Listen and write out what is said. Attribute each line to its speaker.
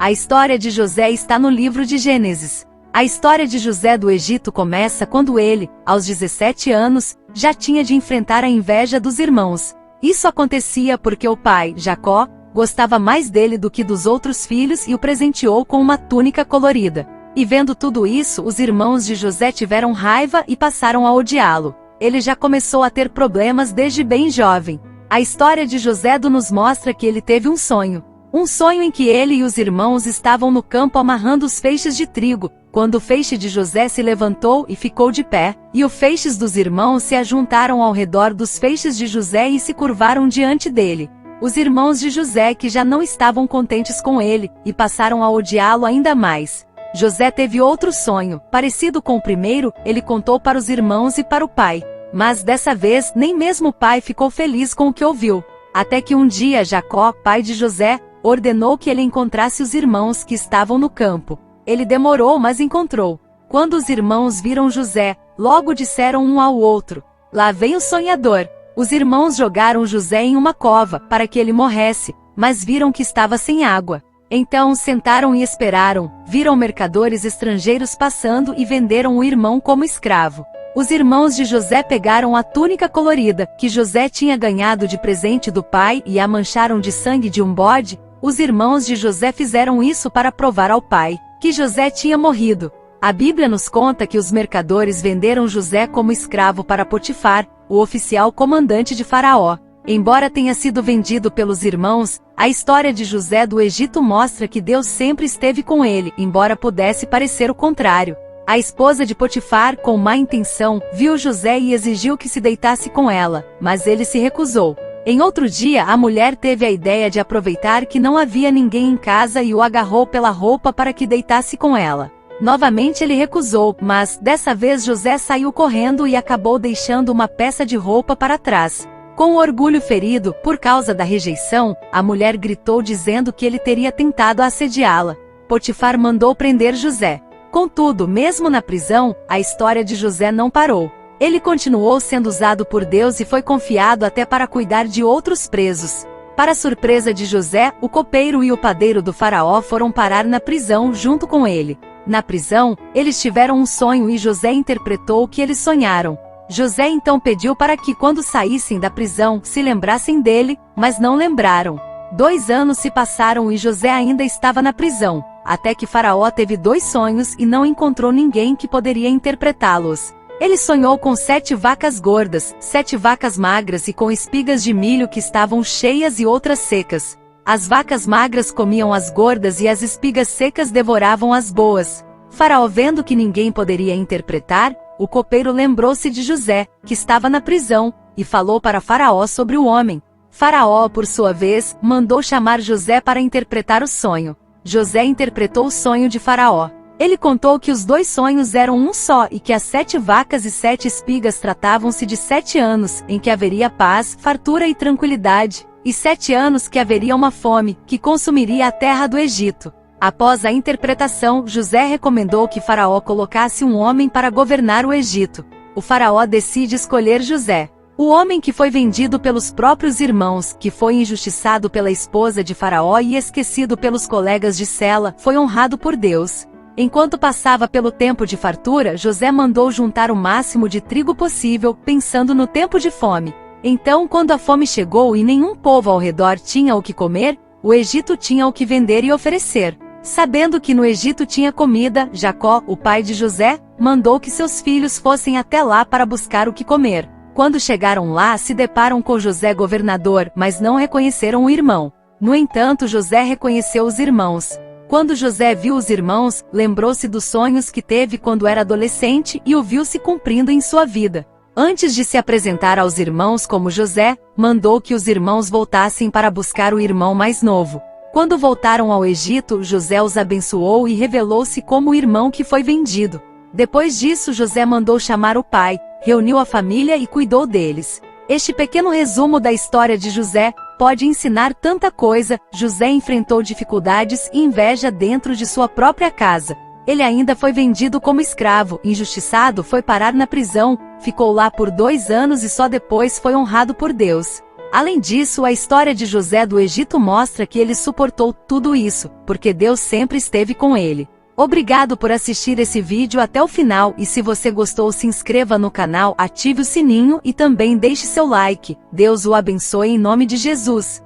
Speaker 1: A história de José está no livro de Gênesis. A história de José do Egito começa quando ele, aos 17 anos, já tinha de enfrentar a inveja dos irmãos. Isso acontecia porque o pai, Jacó, gostava mais dele do que dos outros filhos e o presenteou com uma túnica colorida. E vendo tudo isso, os irmãos de José tiveram raiva e passaram a odiá-lo. Ele já começou a ter problemas desde bem jovem. A história de José nos mostra que ele teve um sonho. Um sonho em que ele e os irmãos estavam no campo amarrando os feixes de trigo, quando o feixe de José se levantou e ficou de pé, e os feixes dos irmãos se ajuntaram ao redor dos feixes de José e se curvaram diante dele. Os irmãos de José que já não estavam contentes com ele, e passaram a odiá-lo ainda mais. José teve outro sonho, parecido com o primeiro, ele contou para os irmãos e para o pai. Mas dessa vez, nem mesmo o pai ficou feliz com o que ouviu. Até que um dia Jacó, pai de José, ordenou que ele encontrasse os irmãos que estavam no campo. Ele demorou, mas encontrou. Quando os irmãos viram José, logo disseram um ao outro: "Lá vem o sonhador." Os irmãos jogaram José em uma cova, para que ele morresse, mas viram que estava sem água. Então sentaram e esperaram, viram mercadores estrangeiros passando e venderam o irmão como escravo. Os irmãos de José pegaram a túnica colorida, que José tinha ganhado de presente do pai, e a mancharam de sangue de um bode. Os irmãos de José fizeram isso para provar ao pai que José tinha morrido. A Bíblia nos conta que os mercadores venderam José como escravo para Potifar, o oficial comandante de Faraó. Embora tenha sido vendido pelos irmãos, a história de José do Egito mostra que Deus sempre esteve com ele, embora pudesse parecer o contrário. A esposa de Potifar, com má intenção, viu José e exigiu que se deitasse com ela, mas ele se recusou. Em outro dia, a mulher teve a ideia de aproveitar que não havia ninguém em casa e o agarrou pela roupa para que deitasse com ela. Novamente ele recusou, mas, dessa vez José saiu correndo e acabou deixando uma peça de roupa para trás. Com o orgulho ferido, por causa da rejeição, a mulher gritou dizendo que ele teria tentado assediá-la. Potifar mandou prender José. Contudo, mesmo na prisão, a história de José não parou. Ele continuou sendo usado por Deus e foi confiado até para cuidar de outros presos. Para surpresa de José, o copeiro e o padeiro do faraó foram parar na prisão junto com ele. Na prisão, eles tiveram um sonho e José interpretou o que eles sonharam. José então pediu para que quando saíssem da prisão, se lembrassem dele, mas não lembraram. 2 anos se passaram e José ainda estava na prisão, até que Faraó teve 2 sonhos e não encontrou ninguém que poderia interpretá-los. Ele sonhou com 7 vacas gordas, 7 vacas magras e com espigas de milho que estavam cheias e outras secas. As vacas magras comiam as gordas e as espigas secas devoravam as boas. Faraó, vendo que ninguém poderia interpretar, o copeiro lembrou-se de José, que estava na prisão, e falou para Faraó sobre o homem. Faraó, por sua vez, mandou chamar José para interpretar o sonho. José interpretou o sonho de Faraó. Ele contou que os 2 sonhos eram um só e que as 7 vacas e 7 espigas tratavam-se de 7 anos, em que haveria paz, fartura e tranquilidade, e 7 anos que haveria uma fome, que consumiria a terra do Egito. Após a interpretação, José recomendou que Faraó colocasse um homem para governar o Egito. O Faraó decide escolher José. O homem que foi vendido pelos próprios irmãos, que foi injustiçado pela esposa de Faraó e esquecido pelos colegas de cela, foi honrado por Deus. Enquanto passava pelo tempo de fartura, José mandou juntar o máximo de trigo possível, pensando no tempo de fome. Então, quando a fome chegou e nenhum povo ao redor tinha o que comer, o Egito tinha o que vender e oferecer. Sabendo que no Egito tinha comida, Jacó, o pai de José, mandou que seus filhos fossem até lá para buscar o que comer. Quando chegaram lá, se deparam com José governador, mas não reconheceram o irmão. No entanto, José reconheceu os irmãos. Quando José viu os irmãos, lembrou-se dos sonhos que teve quando era adolescente e o viu se cumprindo em sua vida. Antes de se apresentar aos irmãos como José, mandou que os irmãos voltassem para buscar o irmão mais novo. Quando voltaram ao Egito, José os abençoou e revelou-se como o irmão que foi vendido. Depois disso, José mandou chamar o pai, reuniu a família e cuidou deles. Este pequeno resumo da história de José pode ensinar tanta coisa. José enfrentou dificuldades e inveja dentro de sua própria casa. Ele ainda foi vendido como escravo, injustiçado, foi parar na prisão, ficou lá por 2 anos e só depois foi honrado por Deus. Além disso, a história de José do Egito mostra que ele suportou tudo isso, porque Deus sempre esteve com ele. Obrigado por assistir esse vídeo até o final e se você gostou, se inscreva no canal, ative o sininho e também deixe seu like. Deus o abençoe em nome de Jesus.